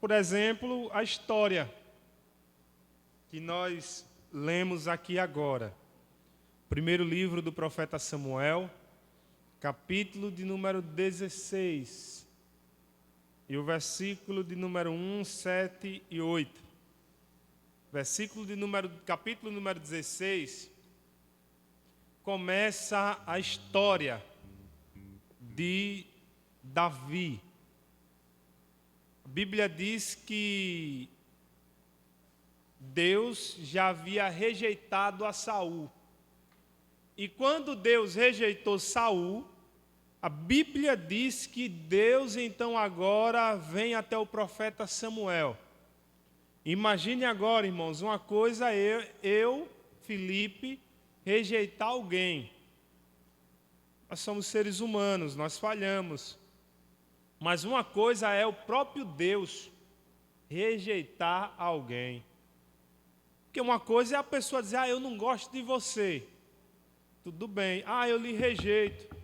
Por exemplo, a história que nós lemos aqui agora. Primeiro livro do profeta Samuel, capítulo de número 16, e o versículo de número 1, 7 e 8. Capítulo número 16, começa a história de Davi. A Bíblia diz que Deus já havia rejeitado a Saul. E quando Deus rejeitou Saul, a Bíblia diz que Deus então agora vem até o profeta Samuel. Imagine agora, irmãos, uma coisa eu, Felipe, rejeitar alguém. Nós somos seres humanos, nós falhamos. Mas uma coisa é o próprio Deus rejeitar alguém. Porque uma coisa é a pessoa dizer, eu não gosto de você. Tudo bem. Eu lhe rejeito.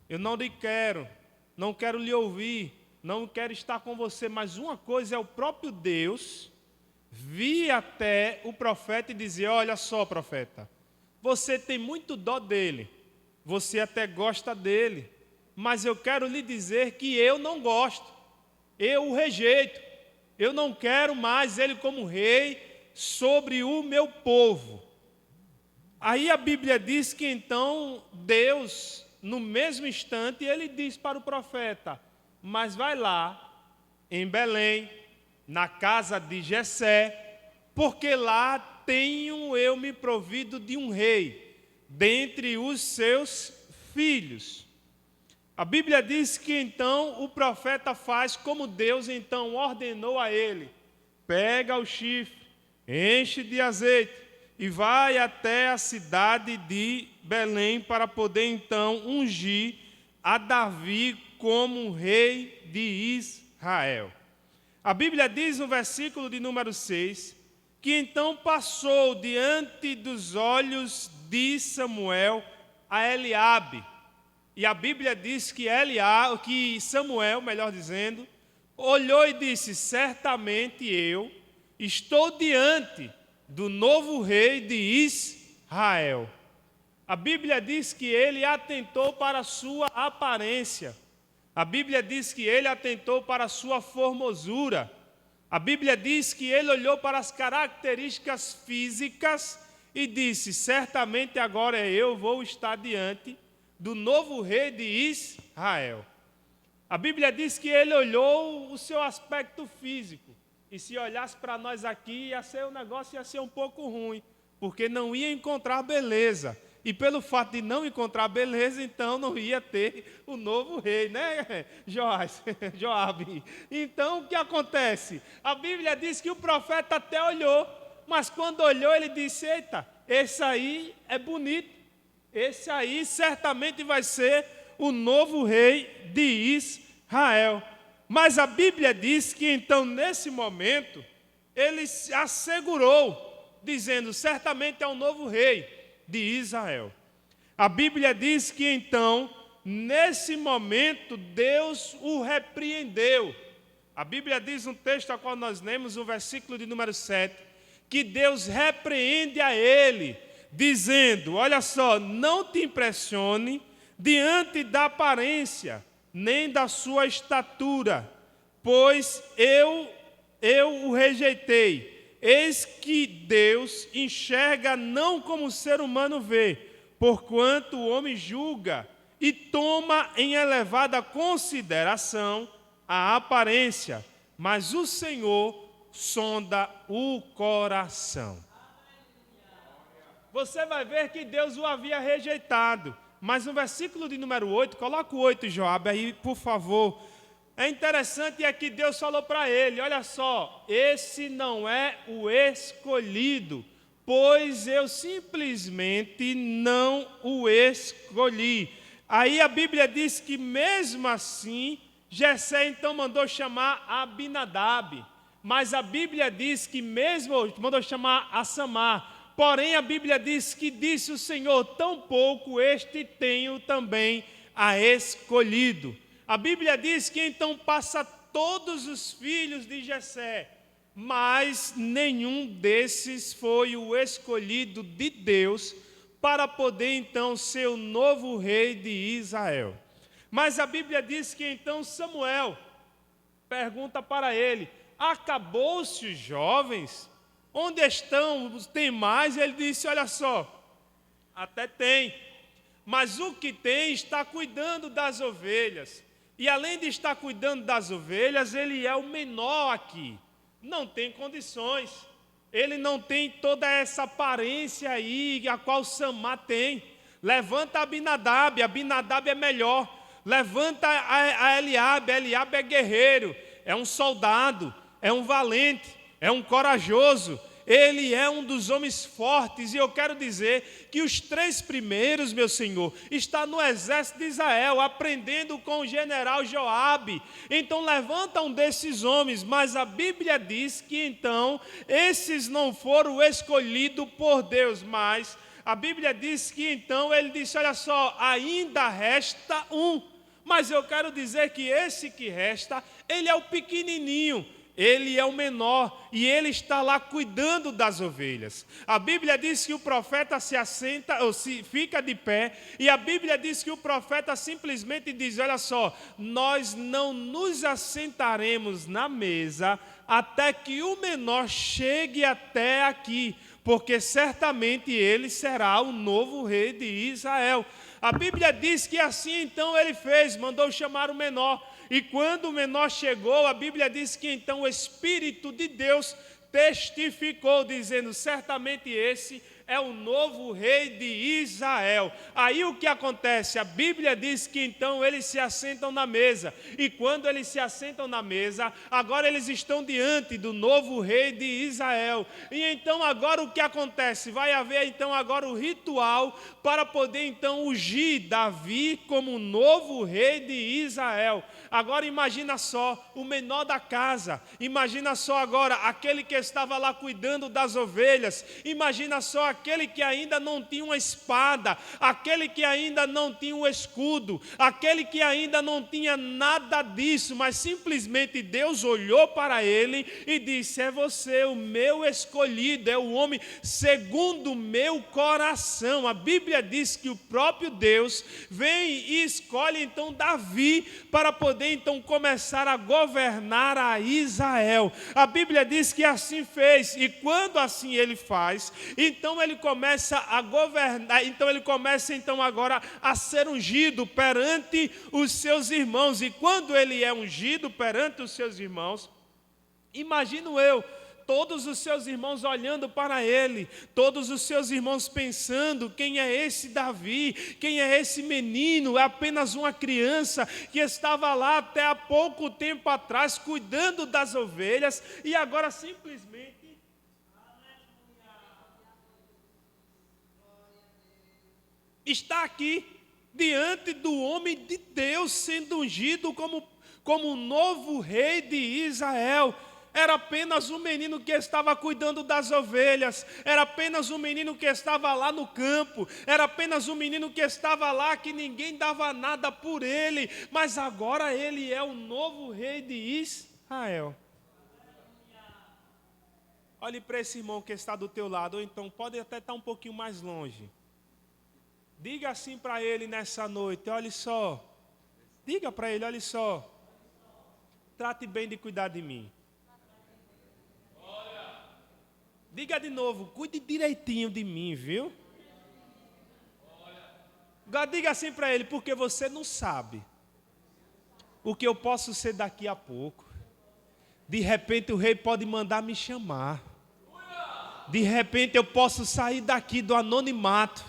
Eu não lhe quero. Não quero lhe ouvir. Não quero estar com você. Mas uma coisa é o próprio Deus vir até o profeta e dizer, olha só, profeta, você tem muito dó dele. Você até gosta dele. Mas eu quero lhe dizer que eu não gosto. Eu o rejeito. Eu não quero mais ele como rei sobre o meu povo. Aí a Bíblia diz que então Deus, no mesmo instante, ele diz para o profeta, mas vai lá em Belém, na casa de Jessé, porque lá tenho eu me provido de um rei, dentre os seus filhos. A Bíblia diz que então o profeta faz como Deus então ordenou a ele. Pega o chifre, enche de azeite e vai até a cidade de Belém para poder então ungir a Davi como rei de Israel. A Bíblia diz no versículo de número 6, que então passou diante dos olhos de Samuel a Eliabe. E a Bíblia diz que Samuel, melhor dizendo, olhou e disse, certamente eu estou diante do novo rei de Israel. A Bíblia diz que ele atentou para a sua aparência. A Bíblia diz que ele atentou para a sua formosura. A Bíblia diz que ele olhou para as características físicas e disse, certamente agora eu vou estar diante do novo rei de Israel. A Bíblia diz que ele olhou o seu aspecto físico. E se olhasse para nós aqui, o negócio ia ser um pouco ruim, porque não ia encontrar beleza. E pelo fato de não encontrar beleza, então não ia ter o novo rei, né, Joabe? Então o que acontece? A Bíblia diz que o profeta até olhou, mas quando olhou ele disse, eita, esse aí é bonito. Esse aí certamente vai ser o novo rei de Israel. Mas a Bíblia diz que então nesse momento ele se assegurou, dizendo, certamente é o novo rei de Israel. A Bíblia diz que então nesse momento Deus o repreendeu. A Bíblia diz no texto a qual nós lemos, o versículo de número 7, que Deus repreende a ele, dizendo, olha só, não te impressione diante da aparência, nem da sua estatura, pois eu o rejeitei. Eis que Deus enxerga não como o ser humano vê, porquanto o homem julga e toma em elevada consideração a aparência, mas o Senhor sonda o coração. Você vai ver que Deus o havia rejeitado. Mas no versículo de número 8, coloca o 8, Joabe, aí, por favor. É interessante que Deus falou para ele, olha só, esse não é o escolhido, pois eu simplesmente não o escolhi. Aí a Bíblia diz que mesmo assim, Jessé então mandou chamar Abinadab. Mas a Bíblia diz que mesmo mandou chamar a Samar. Porém, a Bíblia diz que disse o Senhor, tão pouco este tenho também a escolhido. A Bíblia diz que então passa todos os filhos de Jessé, mas nenhum desses foi o escolhido de Deus para poder então ser o novo rei de Israel. Mas a Bíblia diz que então Samuel pergunta para ele: acabou-se os jovens? Onde estão? Tem mais? Ele disse: olha só, até tem, mas o que tem está cuidando das ovelhas. E além de estar cuidando das ovelhas, ele é o menor aqui. Não tem condições. Ele não tem toda essa aparência aí, a qual Samá tem. Levanta Abinadab, Abinadab é melhor. Levanta a Eliabe, Eliabe é guerreiro, é um soldado, é um valente, é um corajoso. Ele é um dos homens fortes, e eu quero dizer que os 3 primeiros, meu Senhor, está no exército de Israel, aprendendo com o general Joabe. Então levanta um desses homens, mas a Bíblia diz que então esses não foram escolhidos por Deus, mas a Bíblia diz que então ele disse: olha só, ainda resta um. Mas eu quero dizer que esse que resta, ele é o pequenininho. Ele é o menor e ele está lá cuidando das ovelhas. A Bíblia diz que o profeta se assenta, ou se fica de pé, e a Bíblia diz que o profeta simplesmente diz: olha só, nós não nos assentaremos na mesa até que o menor chegue até aqui, porque certamente ele será o novo rei de Israel. A Bíblia diz que assim então ele fez, mandou chamar o menor. E quando o menor chegou, a Bíblia diz que então o Espírito de Deus testificou, dizendo: certamente esse é o novo rei de Israel. Aí o que acontece? A Bíblia diz que então eles se assentam na mesa. E quando eles se assentam na mesa, agora eles estão diante do novo rei de Israel. E então agora o que acontece? Vai haver então agora o ritual para poder então ungir Davi como novo rei de Israel. Agora imagina só, o menor da casa. Imagina só agora aquele que estava lá cuidando das ovelhas. Imagina só aquele que ainda não tinha uma espada, aquele que ainda não tinha um escudo, aquele que ainda não tinha nada disso, mas simplesmente Deus olhou para ele e disse: é você, o meu escolhido, é o homem segundo o meu coração. A Bíblia diz que o próprio Deus vem e escolhe então Davi para poder então começar a governar a Israel. A Bíblia diz que assim fez, e quando assim ele faz, então ele começa a governar, então ele começa então agora a ser ungido perante os seus irmãos. E quando ele é ungido perante os seus irmãos, imagino eu, todos os seus irmãos olhando para ele, todos os seus irmãos pensando: quem é esse Davi? Quem é esse menino? É apenas uma criança que estava lá até há pouco tempo atrás cuidando das ovelhas e agora simplesmente está aqui diante do homem de Deus sendo ungido como novo rei de Israel. Era apenas um menino que estava cuidando das ovelhas, era apenas um menino que estava lá no campo, era apenas um menino que estava lá, que ninguém dava nada por ele, mas agora ele é o novo rei de Israel. Olhe para esse irmão que está do teu lado, ou então pode até estar um pouquinho mais longe. Diga assim para ele nessa noite: olha só, diga para ele: olha só, trate bem de cuidar de mim. Diga de novo: cuide direitinho de mim, viu? Diga assim para ele: porque você não sabe o que eu posso ser daqui a pouco. De repente o rei pode mandar me chamar. De repente eu posso sair daqui do anonimato.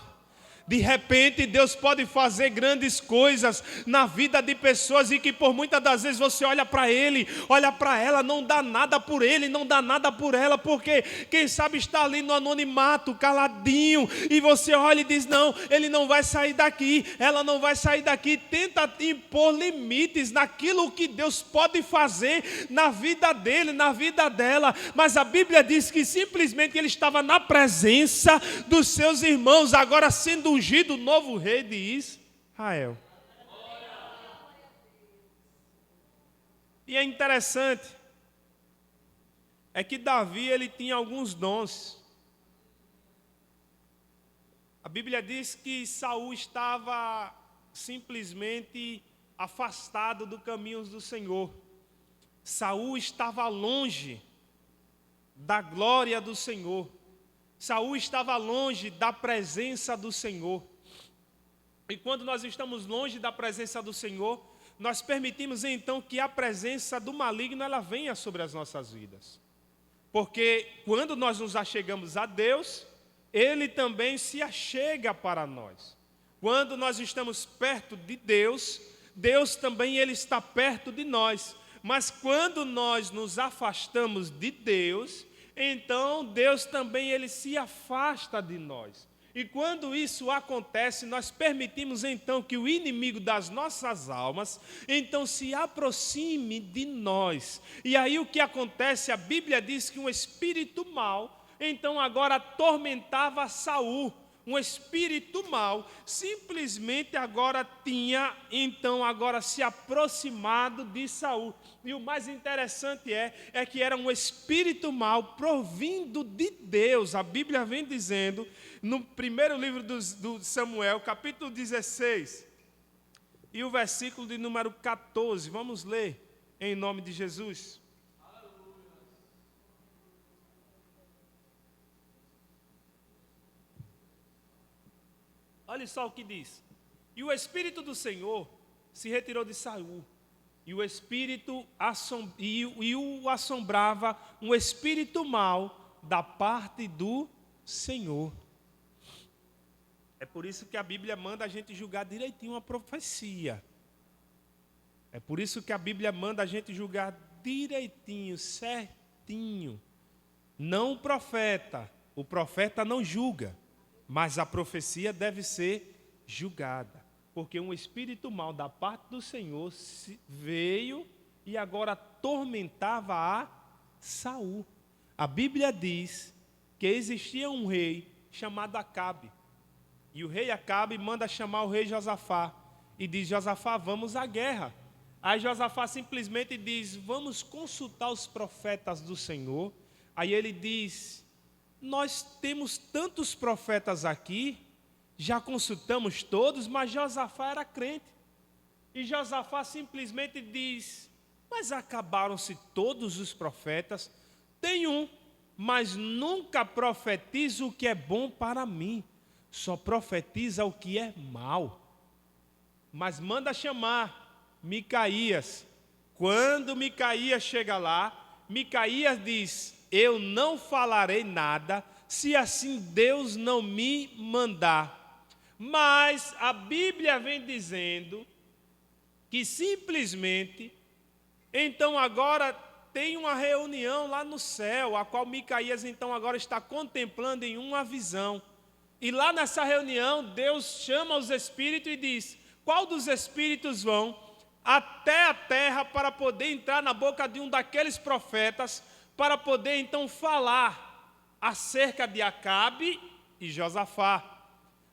De repente Deus pode fazer grandes coisas na vida de pessoas e que por muitas das vezes você olha para ele, olha para ela, não dá nada por ele, não dá nada por ela, porque quem sabe está ali no anonimato, caladinho, e você olha e diz: não, ele não vai sair daqui, ela não vai sair daqui. Tenta impor limites naquilo que Deus pode fazer na vida dele, na vida dela, mas a Bíblia diz que simplesmente ele estava na presença dos seus irmãos, agora sendo ungido novo rei de Israel. E é interessante, é que Davi ele tinha alguns dons. A Bíblia diz que Saul estava simplesmente afastado dos caminhos do Senhor. Saul estava longe da glória do Senhor. Saul estava longe da presença do Senhor. E quando nós estamos longe da presença do Senhor, nós permitimos então que a presença do maligno ela venha sobre as nossas vidas. Porque quando nós nos achegamos a Deus, Ele também se achega para nós. Quando nós estamos perto de Deus, Deus também ele está perto de nós. Mas quando nós nos afastamos de Deus, então Deus também ele se afasta de nós. E quando isso acontece, nós permitimos então que o inimigo das nossas almas, então se aproxime de nós. E aí o que acontece? A Bíblia diz que um espírito mau, então agora atormentava Saul. Um espírito mau simplesmente agora tinha, então agora se aproximado de Saul. E o mais interessante é que era um espírito mau provindo de Deus. A Bíblia vem dizendo, no primeiro livro do Samuel, capítulo 16, e o versículo de número 14, vamos ler em nome de Jesus. Olha só o que diz. E o Espírito do Senhor se retirou de Saul. E o Espírito o assombrava um espírito mau da parte do Senhor. É por isso que a Bíblia manda a gente julgar direitinho a profecia. É por isso que a Bíblia manda a gente julgar direitinho, certinho. Não o profeta. O profeta não julga. Mas a profecia deve ser julgada, porque um espírito mau da parte do Senhor veio e agora atormentava a Saul. A Bíblia diz que existia um rei chamado Acabe, e o rei Acabe manda chamar o rei Josafá, e diz: Josafá, vamos à guerra. Aí Josafá simplesmente diz: vamos consultar os profetas do Senhor. Aí ele diz: nós temos tantos profetas aqui, já consultamos todos, mas Josafá era crente. E Josafá simplesmente diz: mas acabaram-se todos os profetas? Tem um, mas nunca profetiza o que é bom para mim, só profetiza o que é mal. Mas manda chamar Micaías. Quando Micaías chega lá, Micaías diz: eu não falarei nada, se assim Deus não me mandar. Mas a Bíblia vem dizendo que simplesmente, então agora tem uma reunião lá no céu, a qual Micaías então agora está contemplando em uma visão. E lá nessa reunião, Deus chama os espíritos e diz: qual dos espíritos vão até a terra para poder entrar na boca de um daqueles profetas, para poder então falar acerca de Acabe e Josafá.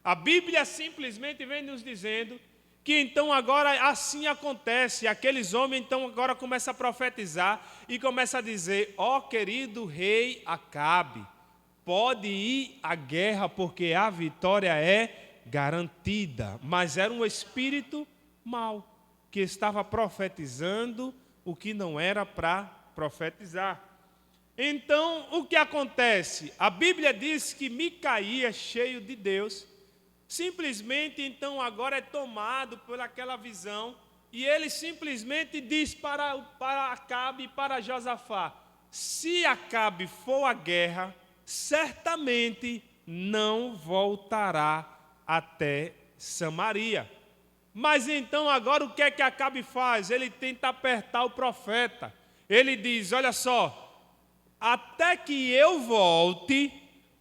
A Bíblia simplesmente vem nos dizendo que então agora assim acontece. Aqueles homens então agora começam a profetizar e começam a dizer: ó querido rei Acabe, pode ir à guerra porque a vitória é garantida. Mas era um espírito mau que estava profetizando o que não era para profetizar. Então, o que acontece? A Bíblia diz que Micaías, cheio de Deus, simplesmente, então, agora é tomado por aquela visão, e ele simplesmente diz para Acabe e para Josafá: se Acabe for à guerra, certamente não voltará até Samaria. Mas então, agora o que é que Acabe faz? Ele tenta apertar o profeta. Ele diz: olha só, até que eu volte,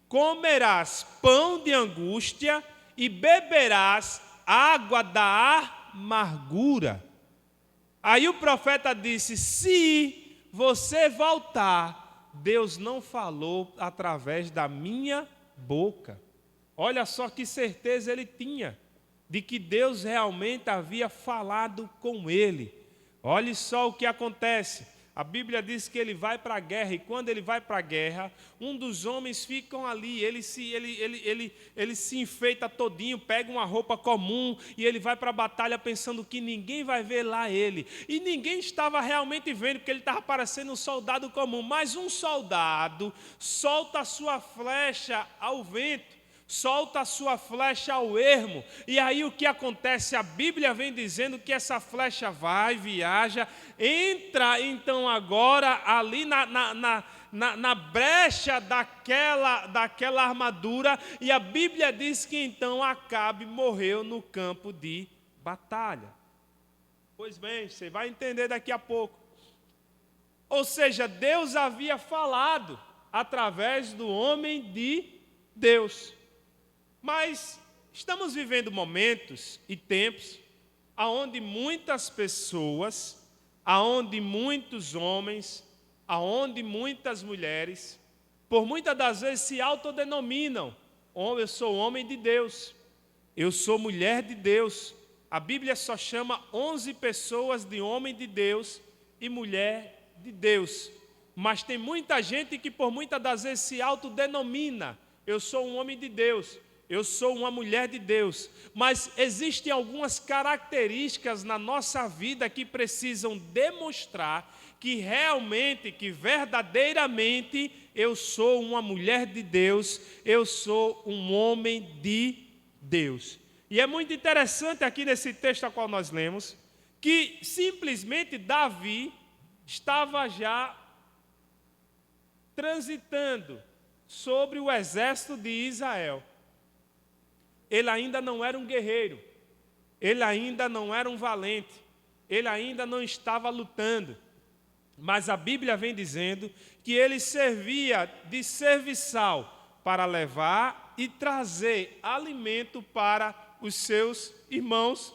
comerás pão de angústia e beberás água da amargura. Aí o profeta disse: se você voltar, Deus não falou através da minha boca. Olha só que certeza ele tinha de que Deus realmente havia falado com ele. Olhe só o que acontece. A Bíblia diz que ele vai para a guerra, e quando ele vai para a guerra, um dos homens ficam ali, ele se enfeita todinho, pega uma roupa comum, e ele vai para a batalha pensando que ninguém vai ver lá ele. E ninguém estava realmente vendo, porque ele estava parecendo um soldado comum. Mas um soldado solta a sua flecha ao vento, solta a sua flecha ao ermo, e aí o que acontece? A Bíblia vem dizendo que essa flecha vai, viaja, entra então agora ali na brecha daquela armadura, e a Bíblia diz que então Acabe morreu no campo de batalha. Pois bem, você vai entender daqui a pouco. Ou seja, Deus havia falado através do homem de Deus. Mas estamos vivendo momentos e tempos onde muitas pessoas, onde muitos homens, onde muitas mulheres, por muitas das vezes se autodenominam: eu sou homem de Deus, eu sou mulher de Deus. A Bíblia só chama 11 pessoas de homem de Deus e mulher de Deus. Mas tem muita gente que por muitas das vezes se autodenomina: eu sou um homem de Deus, eu sou uma mulher de Deus. Mas existem algumas características na nossa vida que precisam demonstrar que realmente, que verdadeiramente eu sou uma mulher de Deus, eu sou um homem de Deus. E é muito interessante aqui nesse texto a qual nós lemos, que simplesmente Davi estava já transitando sobre o exército de Israel. Ele ainda não era um guerreiro, ele ainda não era um valente, ele ainda não estava lutando. Mas a Bíblia vem dizendo que ele servia de serviçal para levar e trazer alimento para os seus irmãos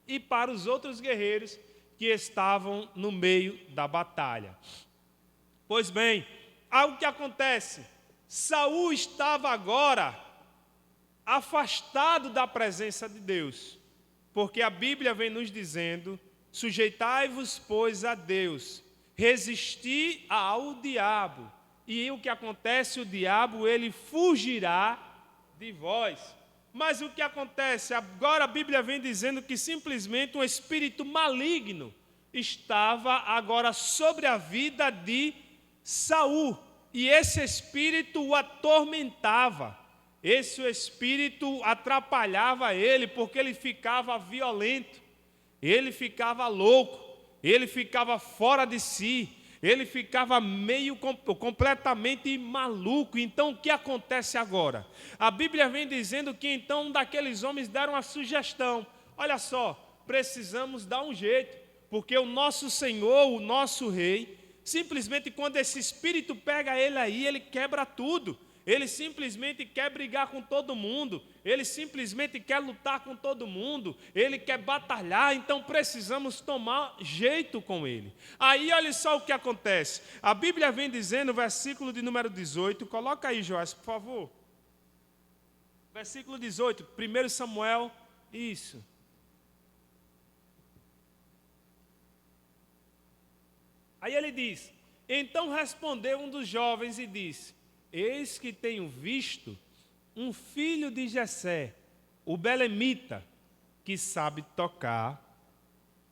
e para os outros guerreiros que estavam no meio da batalha. Pois bem, algo que acontece: Saul estava agora afastado da presença de Deus, porque a Bíblia vem nos dizendo: sujeitai-vos, pois, a Deus, resisti ao diabo, e o que acontece? O diabo, ele fugirá de vós. Mas o que acontece? Agora a Bíblia vem dizendo que simplesmente um espírito maligno estava agora sobre a vida de Saul, e esse espírito o atormentava. Esse espírito atrapalhava ele, porque ele ficava violento, ele ficava louco, ele ficava fora de si, ele ficava completamente maluco. Então o que acontece agora? A Bíblia vem dizendo que então um daqueles homens deram uma sugestão: olha só, precisamos dar um jeito, porque o nosso Senhor, o nosso Rei, simplesmente quando esse espírito pega ele aí, ele quebra tudo. Ele simplesmente quer brigar com todo mundo, ele simplesmente quer lutar com todo mundo, ele quer batalhar, então precisamos tomar jeito com ele. Aí olha só o que acontece. A Bíblia vem dizendo, versículo de número 18, coloca aí, Joás, por favor. Versículo 18, 1 Samuel, isso. Aí ele diz: então respondeu um dos jovens e disse: eis que tenho visto um filho de Jessé, o belemita, que sabe tocar,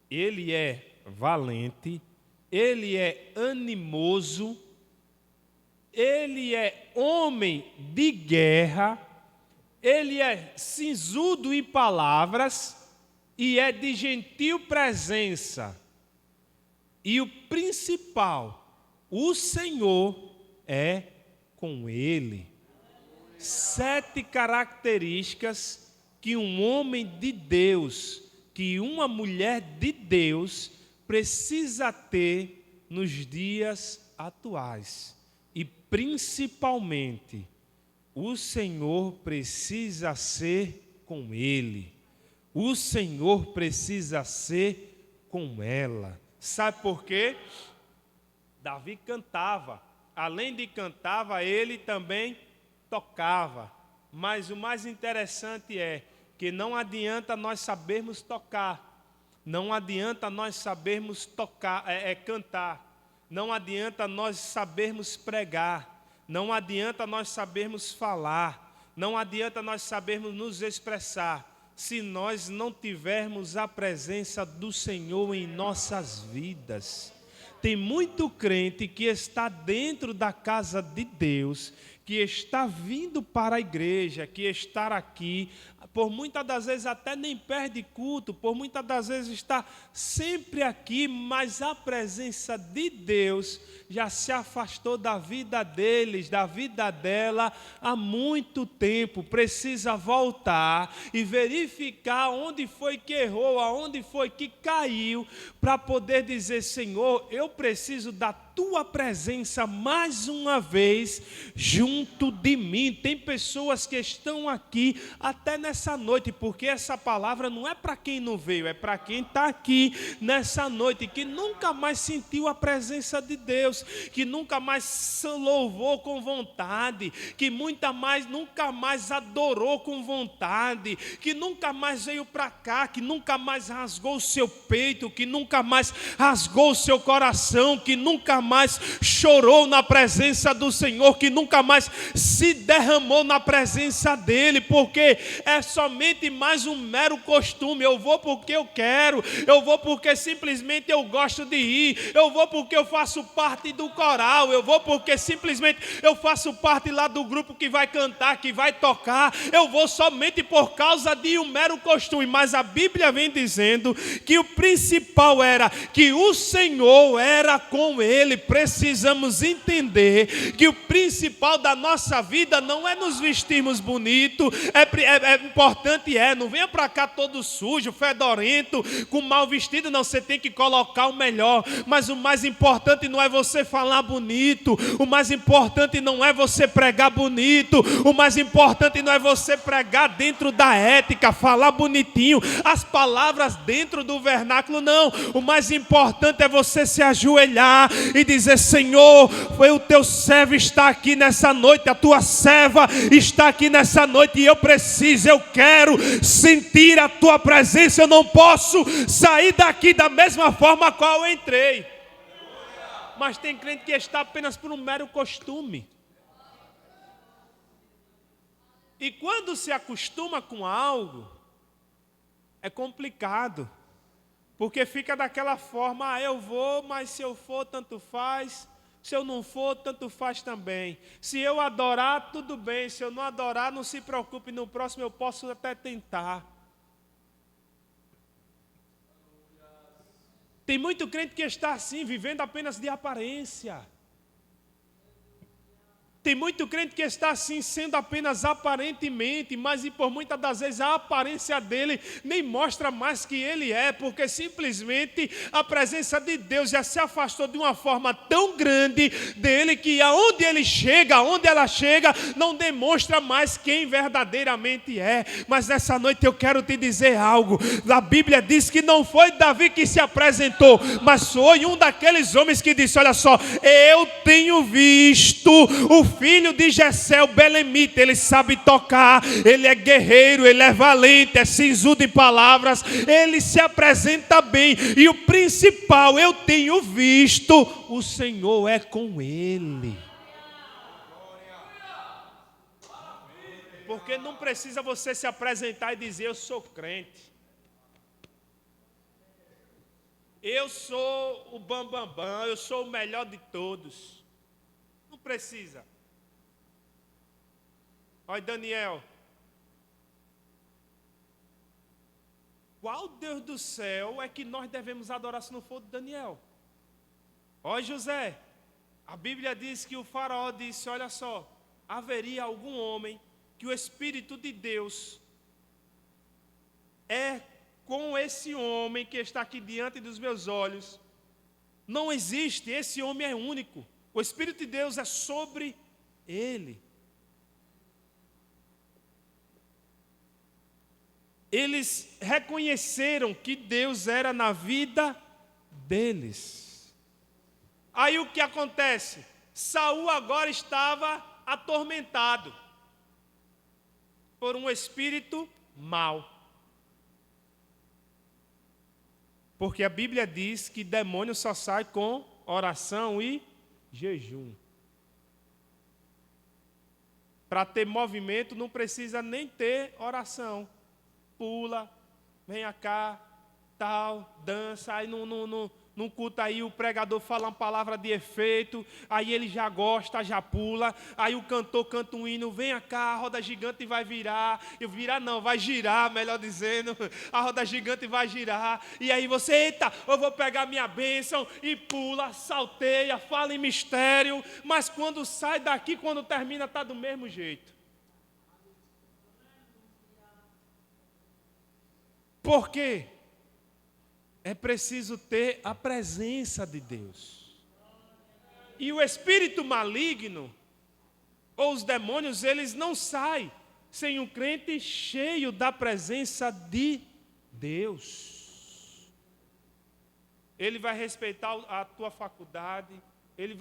ele é valente, ele é animoso, ele é homem de guerra, ele é sisudo em palavras e é de gentil presença. E o principal, o Senhor é com ele. 7 características que um homem de Deus, que uma mulher de Deus precisa ter nos dias atuais. E principalmente, o Senhor precisa ser com ele. O Senhor precisa ser com ela. Sabe por quê? Davi cantava. Além de cantava, ele também tocava. Mas o mais interessante é que não adianta nós sabermos tocar, Não adianta nós sabermos tocar, cantar. Não adianta nós sabermos pregar. Não adianta nós sabermos falar. Não adianta nós sabermos nos expressar, se nós não tivermos a presença do Senhor em nossas vidas. Tem muito crente que está dentro da casa de Deus, que está vindo para a igreja, que está aqui, por muitas das vezes até nem perde culto, por muitas das vezes está sempre aqui, mas a presença de Deus já se afastou da vida deles, da vida dela há muito tempo. Precisa voltar e verificar onde foi que errou, aonde foi que caiu, para poder dizer: Senhor, eu preciso da tua presença mais uma vez junto de mim. Tem pessoas que estão aqui até nessa noite, porque essa palavra não é para quem não veio, é para quem está aqui nessa noite, que nunca mais sentiu a presença de Deus, que nunca mais louvou com vontade, que nunca mais adorou com vontade, que nunca mais veio para cá, que nunca mais rasgou o seu peito, que nunca mais rasgou o seu coração, que nunca mais chorou na presença do Senhor, que nunca mais se derramou na presença dele, porque é somente mais um mero costume. Eu vou porque eu quero, eu vou porque simplesmente eu gosto de ir, eu vou porque eu faço parte do coral, eu vou porque simplesmente eu faço parte lá do grupo que vai cantar, que vai tocar, eu vou somente por causa de um mero costume. Mas a Bíblia vem dizendo que o principal era que o Senhor era com ele. Precisamos entender que o principal da nossa vida não é nos vestirmos bonito, é importante, não venha para cá todo sujo, fedorento, com mal vestido, não, você tem que colocar o melhor, mas o mais importante não é você falar bonito, o mais importante não é você pregar bonito, o mais importante não é você pregar dentro da ética, falar bonitinho, as palavras dentro do vernáculo, não, o mais importante é você se ajoelhar e dizer: Senhor, o teu servo está aqui nessa noite, a tua serva está aqui nessa noite, e eu preciso, eu quero sentir a tua presença, eu não posso sair daqui da mesma forma a qual eu entrei. Mas tem crente que está apenas por um mero costume. E quando se acostuma com algo, é complicado. Porque fica daquela forma: eu vou, mas se eu for, tanto faz. Se eu não for, tanto faz também. Se eu adorar, tudo bem. Se eu não adorar, não se preocupe, no próximo eu posso até tentar. Tem muito crente que está assim, vivendo apenas de aparência. Tem muito crente que está assim, sendo apenas aparentemente, mas e por muitas das vezes a aparência dele nem mostra mais que ele é, porque simplesmente a presença de Deus já se afastou de uma forma tão grande dele, que aonde ele chega, aonde ela chega, não demonstra mais quem verdadeiramente é. Mas nessa noite eu quero te dizer algo. A Bíblia diz que não foi Davi que se apresentou, mas foi um daqueles homens que disse: olha só, eu tenho visto o filho de Jessé, o belemita, ele sabe tocar, ele é guerreiro, ele é valente, é sisudo em palavras, ele se apresenta bem, e o principal, eu tenho visto, o Senhor é com ele. Porque não precisa você se apresentar e dizer: eu sou crente, eu sou o bambambam, eu sou o melhor de todos. Não precisa. Olha, Daniel, qual Deus do céu é que nós devemos adorar se não for Daniel? Olha, José, a Bíblia diz que o faraó disse: olha só, haveria algum homem que o Espírito de Deus é com esse homem que está aqui diante dos meus olhos. Não existe, esse homem é único, o Espírito de Deus é sobre ele. Eles reconheceram que Deus era na vida deles. Aí o que acontece? Saul agora estava atormentado por um espírito mau. Porque a Bíblia diz que demônio só sai com oração e jejum. Para ter movimento não precisa nem ter oração. Pula, vem cá, tal, dança, aí num culto aí o pregador fala uma palavra de efeito, aí ele já gosta, já pula, aí o cantor canta um hino, vem cá, a roda gigante vai virar, vai girar, melhor dizendo, a roda gigante vai girar, e aí você, eita, eu vou pegar minha bênção, e pula, salteia, fala em mistério, mas quando sai daqui, quando termina, está do mesmo jeito. Por quê? É preciso ter a presença de Deus. E o espírito maligno, ou os demônios, eles não saem sem um crente cheio da presença de Deus. Ele vai respeitar a tua faculdade, ele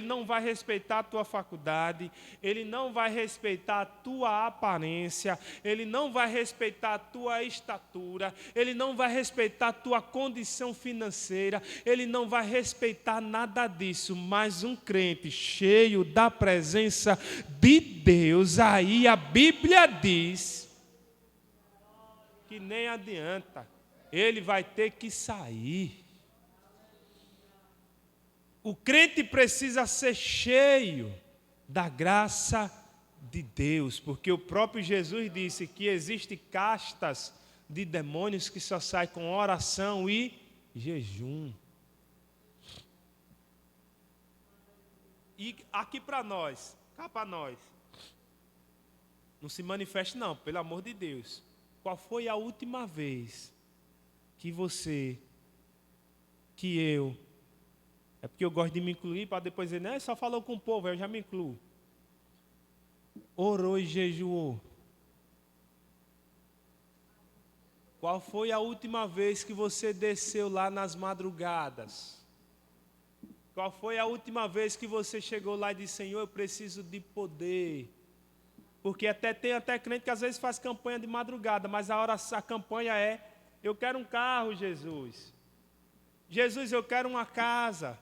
não vai respeitar a tua faculdade, ele não vai respeitar a tua aparência, ele não vai respeitar a tua estatura, ele não vai respeitar a tua condição financeira, ele não vai respeitar nada disso, mas um crente cheio da presença de Deus, aí a Bíblia diz que nem adianta, ele vai ter que sair. O crente precisa ser cheio da graça de Deus, porque o próprio Jesus disse que existem castas de demônios que só saem com oração e jejum. E aqui para nós, cá para nós, não se manifeste não, pelo amor de Deus. Qual foi a última vez que você, que eu, é porque eu gosto de me incluir para depois dizer, não, só falou com o povo, eu já me incluo. Orou e jejuou. Qual foi a última vez que você desceu lá nas madrugadas? Qual foi a última vez que você chegou lá e disse, Senhor, eu preciso de poder? Porque tem até crente que às vezes faz campanha de madrugada, mas a campanha é, eu quero um carro, Jesus. Jesus, eu quero uma casa.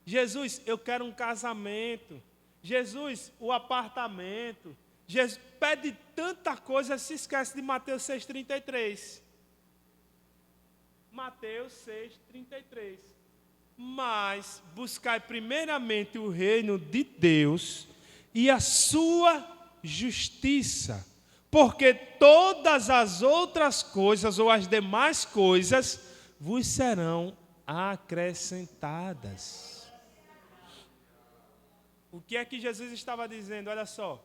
Jesus, eu quero um casamento. Jesus, o apartamento. Jesus pede tanta coisa, se esquece de Mateus 6,33. Mateus 6,33. Mas buscai primeiramente o reino de Deus e a sua justiça, porque todas as outras coisas ou as demais coisas vos serão acrescentadas. O que é que Jesus estava dizendo? Olha só,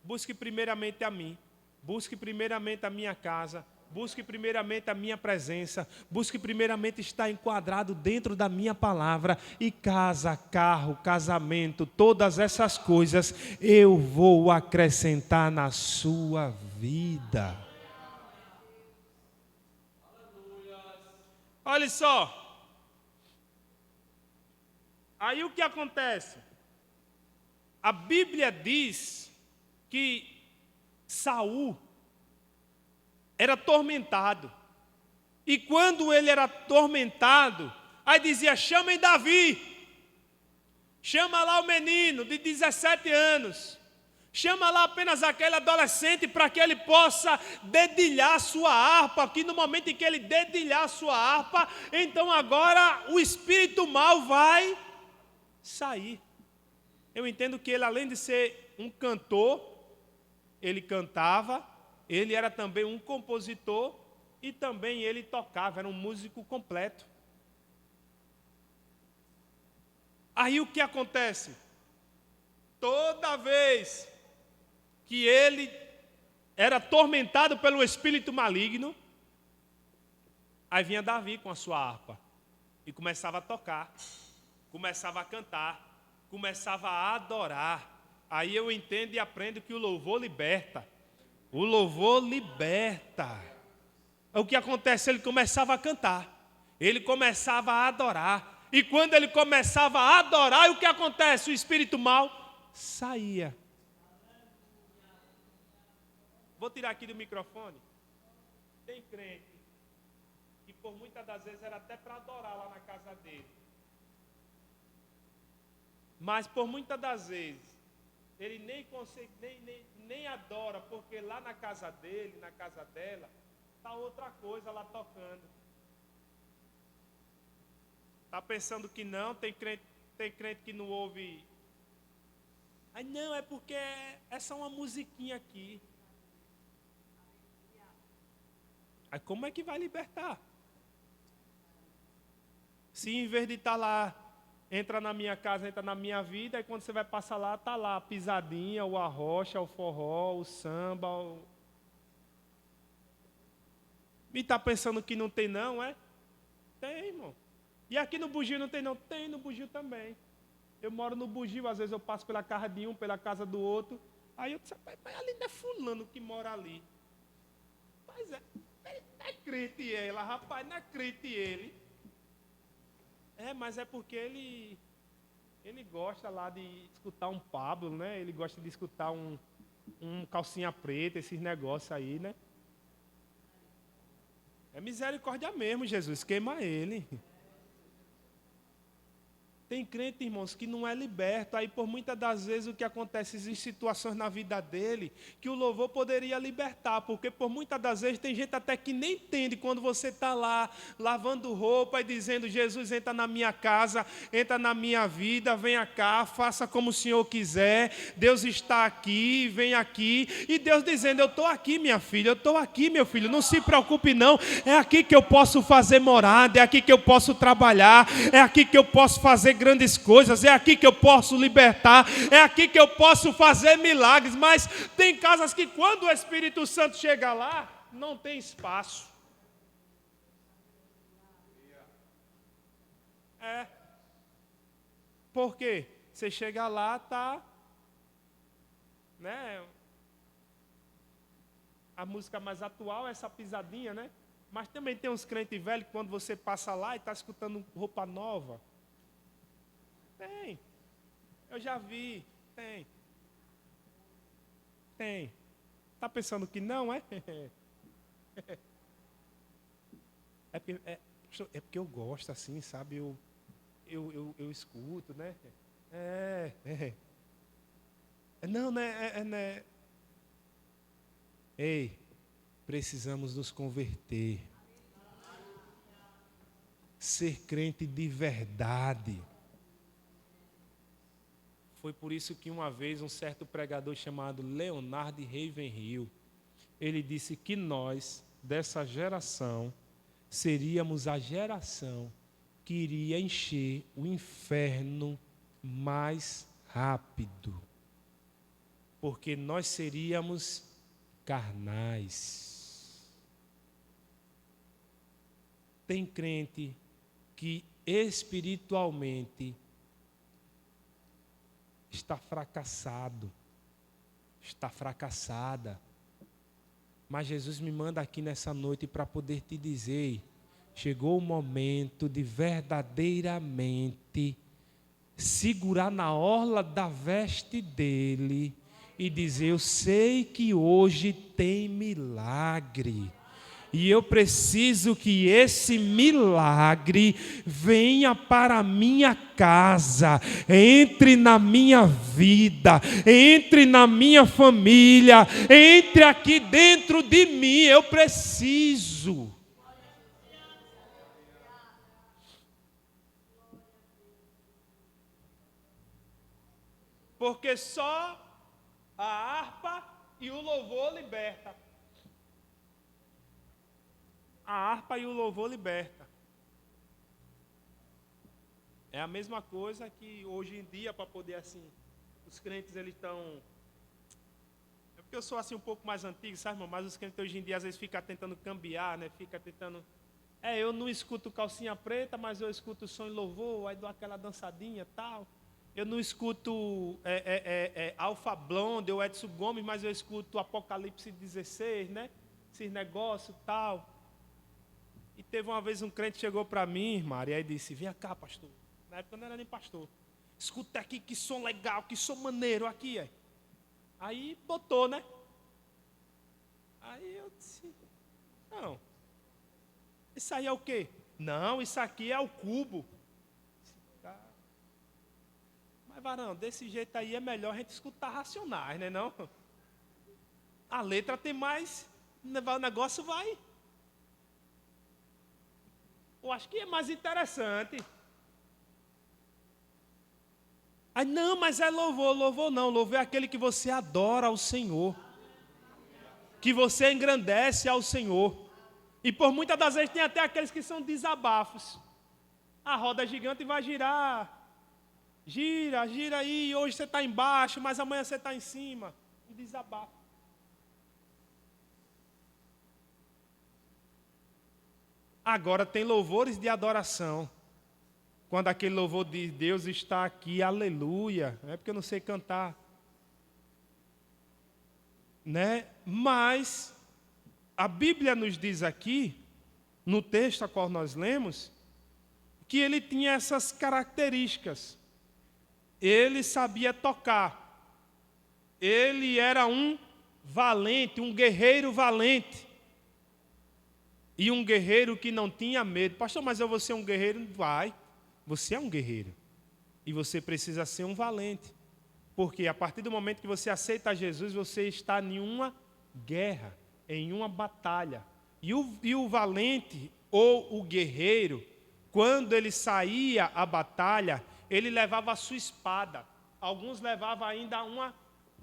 busque primeiramente a mim, busque primeiramente a minha casa, busque primeiramente a minha presença, busque primeiramente estar enquadrado dentro da minha palavra, e casa, carro, casamento, todas essas coisas eu vou acrescentar na sua vida. Olha só, aí o que acontece? A Bíblia diz que Saul era atormentado. E quando ele era atormentado, aí dizia, chamem Davi. Chama lá o menino de 17 anos. Chama lá apenas aquele adolescente para que ele possa dedilhar sua harpa. Que no momento em que ele dedilhar sua harpa, então agora o espírito mau vai sair. Eu entendo que ele, além de ser um cantor, ele cantava, ele era também um compositor e também ele tocava, era um músico completo. Aí o que acontece? Toda vez que ele era atormentado pelo espírito maligno, aí vinha Davi com a sua harpa e começava a tocar, começava a cantar, começava a adorar. Aí eu entendo e aprendo que o louvor liberta. O louvor liberta. O que acontece? Ele começava a cantar, ele começava a adorar. E quando ele começava a adorar, o que acontece? O espírito mau saía. Vou tirar aqui do microfone. Tem crente que por muitas das vezes era até para adorar lá na casa dele. Mas por muitas das vezes ele nem consegue, nem adora, porque lá na casa dele, na casa dela, está outra coisa lá tocando. Está pensando que não, tem crente que não ouve. Aí não, é porque é só uma musiquinha aqui. Aí como é que vai libertar? Se em vez de estar lá, entra na minha casa, entra na minha vida, aí quando você vai passar lá, está lá a pisadinha, o arrocha, o forró, o samba. E está pensando que não tem não, é? Tem, irmão. E aqui no Bugio não tem não? Tem no Bugio também. Eu moro no Bugio, às vezes eu passo pela casa de um, pela casa do outro. Aí eu disse, mas ali não é fulano que mora ali. Mas é crente ela, rapaz, não é crente ele. Mas é porque ele gosta lá de escutar um Pablo, né? Ele gosta de escutar um calcinha preta, esses negócios aí, né? É misericórdia mesmo, Jesus, queima ele. Tem crente, irmãos, que não é liberto. Aí, por muitas das vezes, o que acontece, existem situações na vida dele que o louvor poderia libertar. Porque, por muitas das vezes, tem gente até que nem entende quando você está lá, lavando roupa e dizendo, Jesus, entra na minha casa, entra na minha vida, venha cá, faça como o Senhor quiser. Deus está aqui, vem aqui. E Deus dizendo, eu estou aqui, minha filha, eu estou aqui, meu filho, não se preocupe não. É aqui que eu posso fazer morada, é aqui que eu posso trabalhar, é aqui que eu posso fazer grandes coisas, é aqui que eu posso libertar, é aqui que eu posso fazer milagres. Mas tem casas que quando o Espírito Santo chega lá, não tem espaço. Por quê? Você chega lá, tá, né? A música mais atual é essa pisadinha, né? Mas também tem uns crentes velhos que quando você passa lá e está escutando roupa nova. Tem. Eu já vi. Tem. Tem. Está pensando que não, é? É porque eu gosto assim, sabe? Eu escuto, né? Não, né? Ei, precisamos nos converter. Ser crente de verdade. Foi por isso que uma vez um certo pregador chamado Leonard Ravenhill, ele disse que nós, dessa geração, seríamos a geração que iria encher o inferno mais rápido. Porque nós seríamos carnais. Tem crente que espiritualmente está fracassado, está fracassada. Mas Jesus me manda aqui nessa noite para poder te dizer, chegou o momento de verdadeiramente segurar na orla da veste dele e dizer, eu sei que hoje tem milagre. E eu preciso que esse milagre venha para a minha casa, entre na minha vida, entre na minha família, entre aqui dentro de mim. Eu preciso. Porque só a harpa e o louvor liberta. A harpa e o louvor liberta. É a mesma coisa que hoje em dia, para poder assim, os crentes eles estão... É porque eu sou assim um pouco mais antigo, sabe, irmão? Mas os crentes hoje em dia às vezes ficam tentando cambiar, né? Fica tentando... eu não escuto calcinha preta, mas eu escuto som e louvor, aí dou aquela dançadinha e tal. Eu não escuto Alfa Blonde ou Edson Gomes, mas eu escuto Apocalipse 16, né? Esses negócios e tal. E teve uma vez um crente que chegou para mim, irmã, e aí disse, vem cá, pastor. Na época eu não era nem pastor. Escuta aqui, que som legal, que som maneiro aqui. Aí botou, né? Aí eu disse, não. Isso aí é o quê? Não, isso aqui é o cubo. Mas, varão, desse jeito aí é melhor a gente escutar Racionais, né não? A letra tem mais, o negócio vai. Eu acho que é mais interessante. Aí, não, mas é louvor. Louvor não, louvor é aquele que você adora ao Senhor. Que você engrandece ao Senhor. E por muitas das vezes tem até aqueles que são desabafos. A roda gigante vai girar. Gira, gira aí, hoje você está embaixo, mas amanhã você está em cima. Um desabafo. Agora tem louvores de adoração. Quando aquele louvor de Deus está aqui, aleluia. Não é porque eu não sei cantar. Né? Mas a Bíblia nos diz aqui, no texto a qual nós lemos, que ele tinha essas características. Ele sabia tocar. Ele era um valente, um guerreiro valente. E um guerreiro que não tinha medo. Pastor, mas eu vou ser um guerreiro? Vai. Você é um guerreiro. E você precisa ser um valente. Porque a partir do momento que você aceita Jesus, você está em uma guerra, em uma batalha. E o valente, ou o guerreiro, quando ele saía à batalha, ele levava a sua espada. Alguns levavam ainda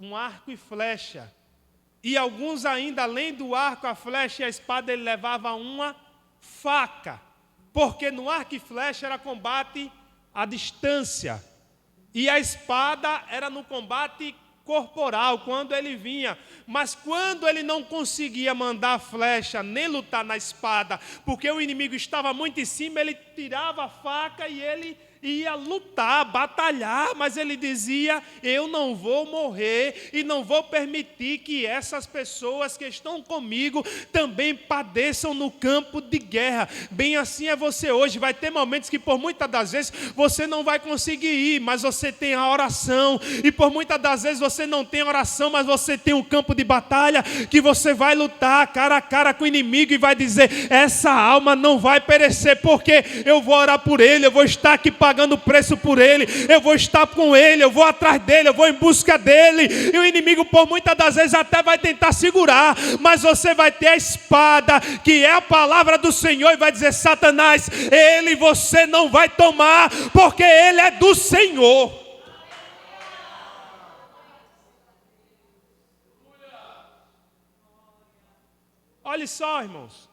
um arco e flecha. E alguns ainda, além do arco, a flecha e a espada, ele levava uma faca. Porque no arco e flecha era combate à distância. E a espada era no combate corporal, quando ele vinha. Mas quando ele não conseguia mandar a flecha, nem lutar na espada, porque o inimigo estava muito em cima, ele tirava a faca e ele ia lutar, batalhar, mas ele dizia, eu não vou morrer e não vou permitir que essas pessoas que estão comigo também padeçam no campo de guerra. Bem assim é você hoje, vai ter momentos que por muitas das vezes você não vai conseguir ir, mas você tem a oração, e por muitas das vezes você não tem oração, mas você tem um campo de batalha que você vai lutar cara a cara com o inimigo e vai dizer, essa alma não vai perecer, porque eu vou orar por ele, eu vou estar aqui pagando preço por ele, eu vou estar com ele, eu vou atrás dele, eu vou em busca dele, e o inimigo por muitas das vezes até vai tentar segurar, mas você vai ter a espada, que é a palavra do Senhor, e vai dizer, Satanás, ele você não vai tomar, porque ele é do Senhor. Olha só, irmãos,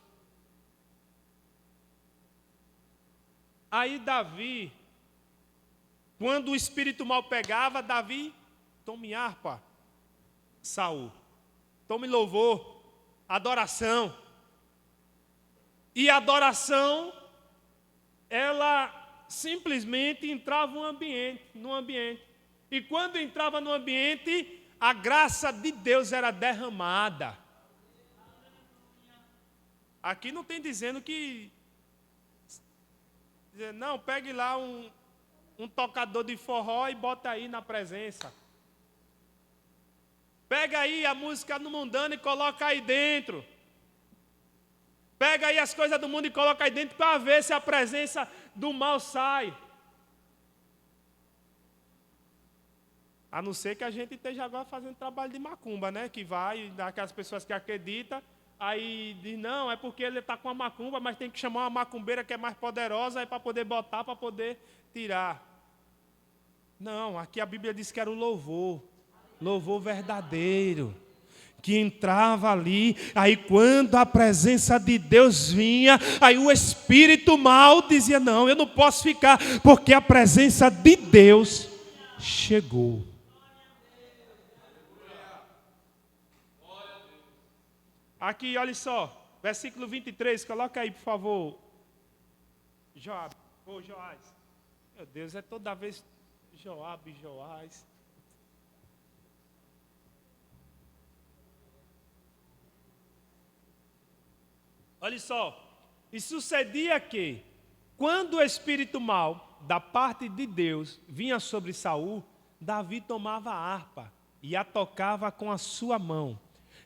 aí Davi, quando o espírito mal pegava, Davi, tome harpa, Saul, tome louvor, adoração. E a adoração, ela simplesmente entrava no ambiente. E quando entrava no ambiente, a graça de Deus era derramada. Aqui não tem dizendo que, não, pegue lá um tocador de forró e bota aí na presença. Pega aí a música do mundano e coloca aí dentro. Pega aí as coisas do mundo e coloca aí dentro para ver se a presença do mal sai. A não ser que a gente esteja agora fazendo trabalho de macumba, né? Que vai, daquelas pessoas que acreditam, aí diz, não, é porque ele está com a macumba, mas tem que chamar uma macumbeira que é mais poderosa aí para poder botar, para poder tirar. Não, aqui a Bíblia diz que era o louvor verdadeiro, que entrava ali, aí quando a presença de Deus vinha, aí o espírito mal dizia, não, eu não posso ficar, porque a presença de Deus chegou. Aqui, olha só, versículo 23, coloca aí, por favor. Joab, ou Joás. Meu Deus, é toda vez Joab, Joás. Olha só, e sucedia que, quando o espírito mal, da parte de Deus, vinha sobre Saul, Davi tomava a harpa e a tocava com a sua mão.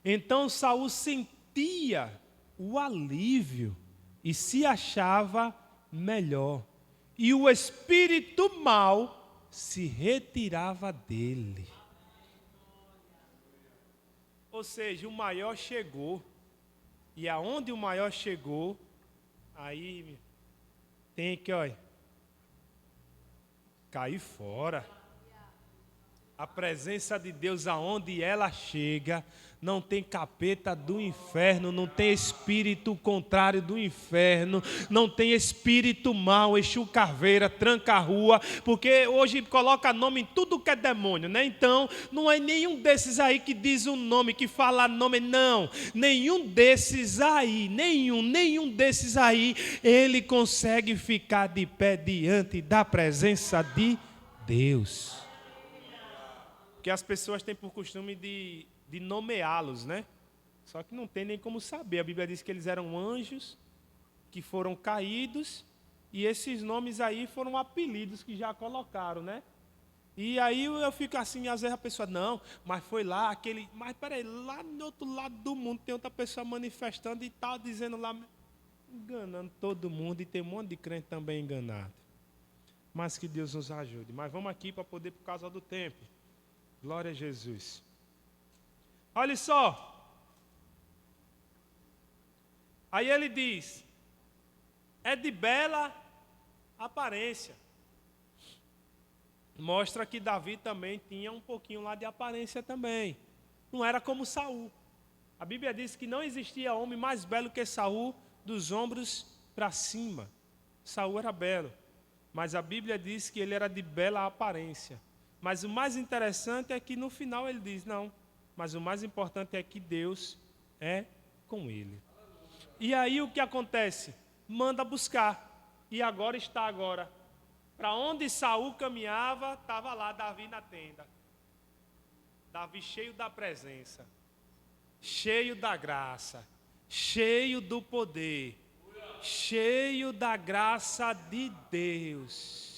Então Saul sentia o alívio e se achava melhor, e o espírito mau se retirava dele. Ou seja, o maior chegou, e aonde o maior chegou, aí tem que, olha, cair fora. A presença de Deus, aonde ela chega, não tem capeta do inferno, não tem espírito contrário do inferno, não tem espírito mau, Exu Caveira, tranca a rua, porque hoje coloca nome em tudo que é demônio, né? Então, não é nenhum desses aí que diz um nome, que fala nome, não. Nenhum desses aí, nenhum desses aí, ele consegue ficar de pé diante da presença de Deus. Porque as pessoas têm por costume de nomeá-los, né? Só que não tem nem como saber. A Bíblia diz que eles eram anjos que foram caídos, e esses nomes aí foram apelidos que já colocaram, né? E aí eu fico assim, às vezes a pessoa, não, mas foi lá aquele... Mas peraí, lá no outro lado do mundo tem outra pessoa manifestando e tal, dizendo lá, enganando todo mundo, e tem um monte de crente também enganado. Mas que Deus nos ajude. Mas vamos aqui para poder, por causa do tempo. Glória a Jesus. Olha só. Aí ele diz, é de bela aparência. Mostra que Davi também tinha um pouquinho lá de aparência também. Não era como Saul. A Bíblia diz que não existia homem mais belo que Saul, dos ombros para cima. Saul era belo, mas a Bíblia diz que ele era de bela aparência. Mas o mais interessante é que no final ele diz, não, mas o mais importante é que Deus é com ele. E aí o que acontece? Manda buscar. E agora está agora. Para onde Saul caminhava, estava lá Davi na tenda. Davi cheio da presença, cheio da graça, cheio do poder, cheio da graça de Deus.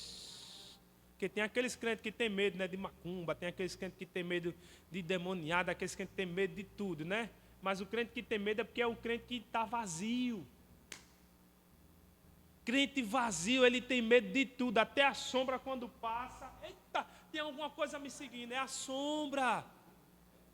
Porque tem aqueles crentes que têm medo, né, de macumba, tem aqueles crentes que têm medo de demoniada, aqueles crentes que têm medo de tudo, né? Mas o crente que tem medo é porque é um crente que está vazio. Crente vazio, ele tem medo de tudo, até a sombra quando passa. Eita, tem alguma coisa me seguindo, é a sombra.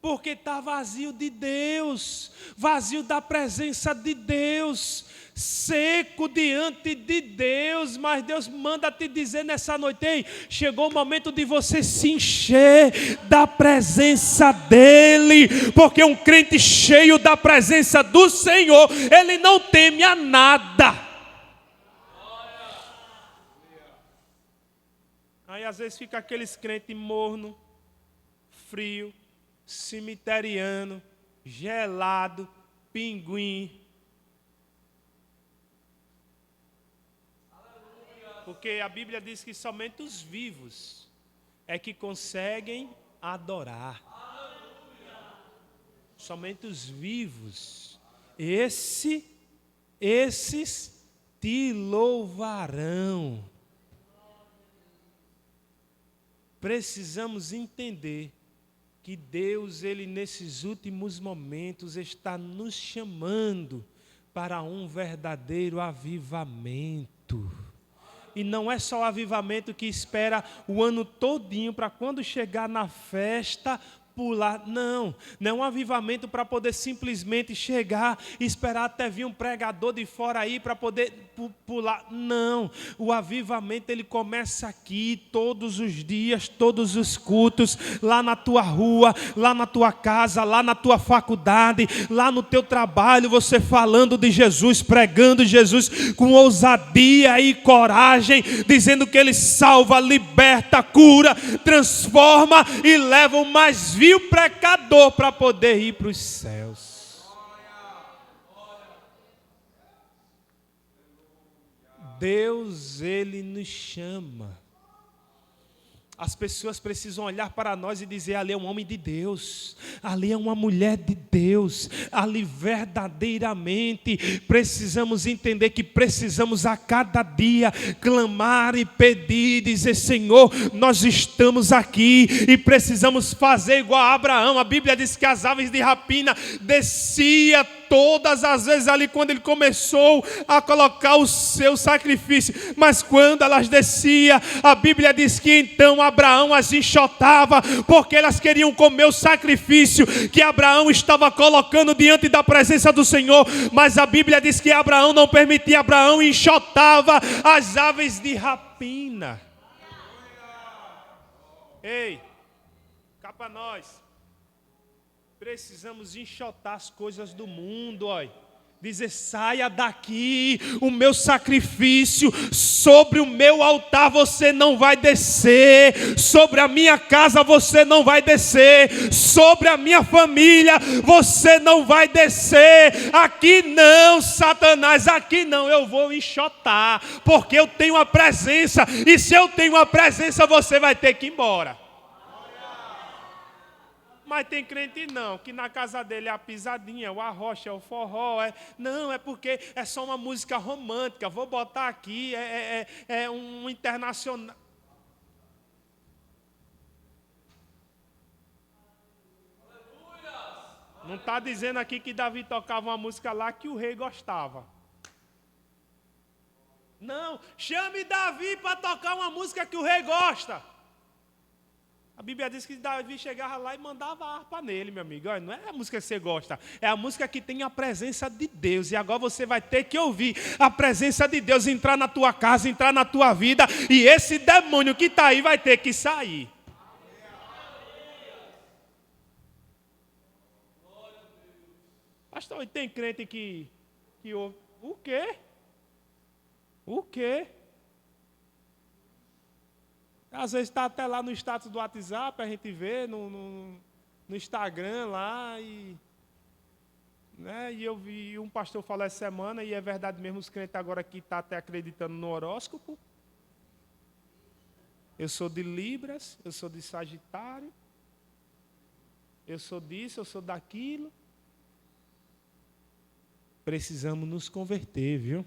Porque está vazio de Deus, vazio da presença de Deus, seco diante de Deus. Mas Deus manda te dizer nessa noite, ei, chegou o momento de você se encher da presença dEle, porque um crente cheio da presença do Senhor, ele não teme a nada. Aí às vezes fica aqueles crentes morno, frio, cemiteriano, gelado, pinguim. Porque a Bíblia diz que somente os vivos é que conseguem adorar. Somente os vivos. Esses te louvarão. Precisamos entender que Deus, Ele nesses últimos momentos está nos chamando para um verdadeiro avivamento. E não é só o avivamento que espera o ano todinho para quando chegar na festa pular. Não é um avivamento para poder simplesmente chegar e esperar até vir um pregador de fora aí para poder pular. Não, o avivamento ele começa aqui todos os dias, todos os cultos, lá na tua rua, lá na tua casa, lá na tua faculdade, lá no teu trabalho, você falando de Jesus, pregando Jesus com ousadia e coragem, dizendo que Ele salva, liberta, cura, transforma e leva o mais vil pecador para poder ir para os céus. Deus, Ele nos chama. As pessoas precisam olhar para nós e dizer, ali é um homem de Deus, ali é uma mulher de Deus, ali verdadeiramente precisamos entender que precisamos a cada dia clamar e pedir, dizer, Senhor, nós estamos aqui e precisamos fazer igual a Abraão. A Bíblia diz que as aves de rapina desciam todas as vezes ali quando ele começou a colocar o seu sacrifício. Mas quando elas desciam, a Bíblia diz que então Abraão as enxotava, porque elas queriam comer o sacrifício que Abraão estava colocando diante da presença do Senhor. Mas a Bíblia diz que Abraão não permitia, Abraão enxotava as aves de rapina. Ei, cá para nós. Precisamos enxotar as coisas do mundo, ó. Dizer, saia daqui, o meu sacrifício, sobre o meu altar você não vai descer, sobre a minha casa você não vai descer, sobre a minha família você não vai descer, aqui não, Satanás, aqui não, eu vou enxotar, porque eu tenho a presença, e se eu tenho a presença você vai ter que ir embora. Mas tem crente não, que na casa dele é a pisadinha, o arrocha, o forró. Não, é porque é só uma música romântica. Vou botar aqui, é um internacional. Não está dizendo aqui que Davi tocava uma música lá que o rei gostava. Não, chame Davi para tocar uma música que o rei gosta. A Bíblia diz que Davi chegava lá e mandava a harpa nele, meu amigo. Olha, não é a música que você gosta, é a música que tem a presença de Deus. E agora você vai ter que ouvir a presença de Deus entrar na tua casa, entrar na tua vida. E esse demônio que está aí vai ter que sair. Pastor, tem crente que ouve. O quê? O quê? Às vezes está até lá no status do WhatsApp, a gente vê no Instagram lá. E eu vi um pastor falar essa semana, e é verdade mesmo, os crentes agora aqui estão até acreditando no horóscopo. Eu sou de Libras, eu sou de Sagitário, eu sou disso, eu sou daquilo. Precisamos nos converter, viu?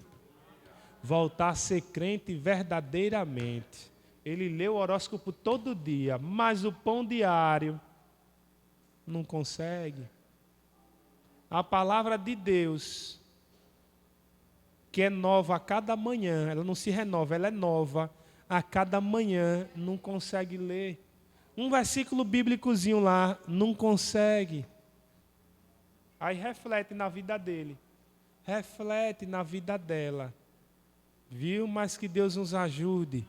Voltar a ser crente verdadeiramente. Ele lê o horóscopo todo dia, mas o pão diário não consegue. A palavra de Deus, que é nova a cada manhã, ela não se renova, ela é nova a cada manhã, não consegue ler. Um versículo bíblicozinho lá, não consegue. Aí reflete na vida dele, reflete na vida dela. Viu? Mas que Deus nos ajude.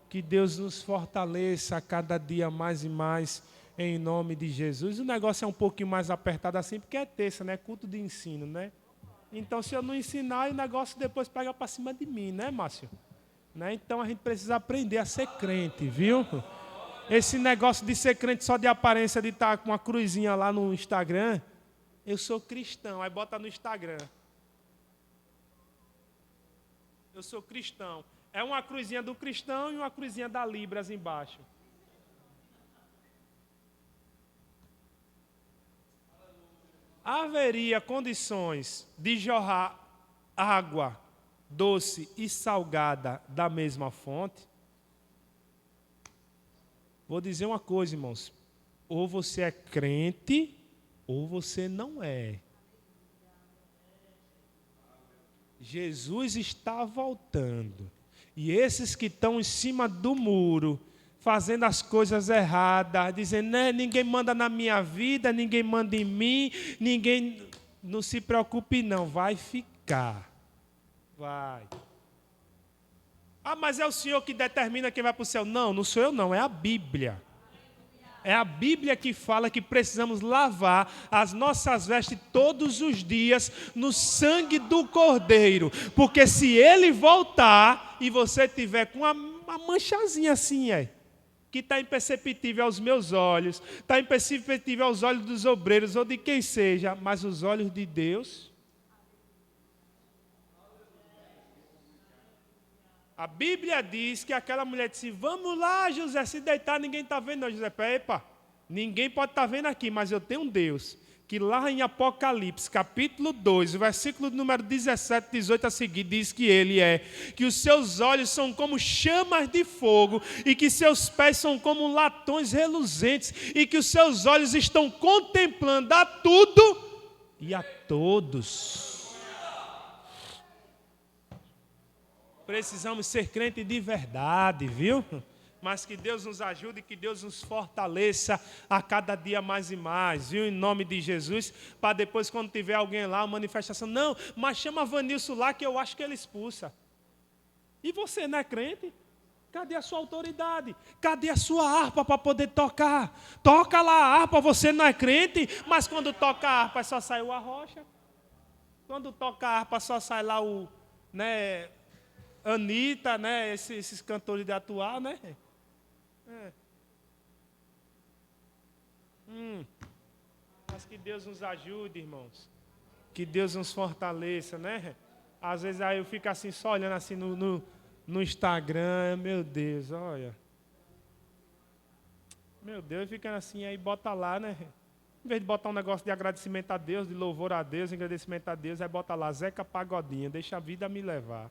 Que Deus nos fortaleça a cada dia mais e mais, em nome de Jesus. O negócio é um pouquinho mais apertado assim, porque é terça, né? Culto de ensino, né? Então, se eu não ensinar, o negócio depois pega para cima de mim, né, Márcio? Né? Então, a gente precisa aprender a ser crente, viu? Esse negócio de ser crente só de aparência, de estar com uma cruzinha lá no Instagram, eu sou cristão, aí bota no Instagram. Eu sou cristão. É uma cruzinha do cristão e uma cruzinha da Libras embaixo. Haveria condições de jorrar água doce e salgada da mesma fonte? Vou dizer uma coisa, irmãos. Ou você é crente, ou você não é. Jesus está voltando. E esses que estão em cima do muro, fazendo as coisas erradas, dizendo, né, ninguém manda na minha vida, ninguém manda em mim, ninguém... Não se preocupe não, vai ficar. Vai. Ah, mas é o Senhor que determina quem vai para o céu. Não, não sou eu não, é a Bíblia. É a Bíblia que fala que precisamos lavar as nossas vestes todos os dias no sangue do Cordeiro. Porque se ele voltar e você tiver com uma manchazinha assim, que está imperceptível aos meus olhos, está imperceptível aos olhos dos obreiros ou de quem seja, mas os olhos de Deus... A Bíblia diz que aquela mulher disse, vamos lá, José, se deitar, ninguém está vendo. Não, José, epa, ninguém pode estar vendo aqui, mas eu tenho um Deus, que lá em Apocalipse, capítulo 2, o versículo número 17, 18 a seguir, diz que ele que os seus olhos são como chamas de fogo, e que seus pés são como latões reluzentes, e que os seus olhos estão contemplando a tudo, e a todos. Precisamos ser crente de verdade, viu? Mas que Deus nos ajude, que Deus nos fortaleça a cada dia mais e mais, viu? Em nome de Jesus, para depois, quando tiver alguém lá, uma manifestação, não, mas chama Vanilson lá que eu acho que ele expulsa. E você não é crente? Cadê a sua autoridade? Cadê a sua harpa para poder tocar? Toca lá a harpa, você não é crente, mas quando toca a harpa só sai o arrocha. Quando toca a harpa só sai lá o, né, Anitta, né, esses cantores de atuar, né? Mas que Deus nos ajude, irmãos. Que Deus nos fortaleça, né? Às vezes aí eu fico assim, só olhando assim no Instagram, meu Deus, olha. Meu Deus, ficando assim, aí bota lá, né? Em vez de botar um negócio de agradecimento a Deus, de louvor a Deus, agradecimento a Deus, aí bota lá, Zeca Pagodinho, deixa a vida me levar.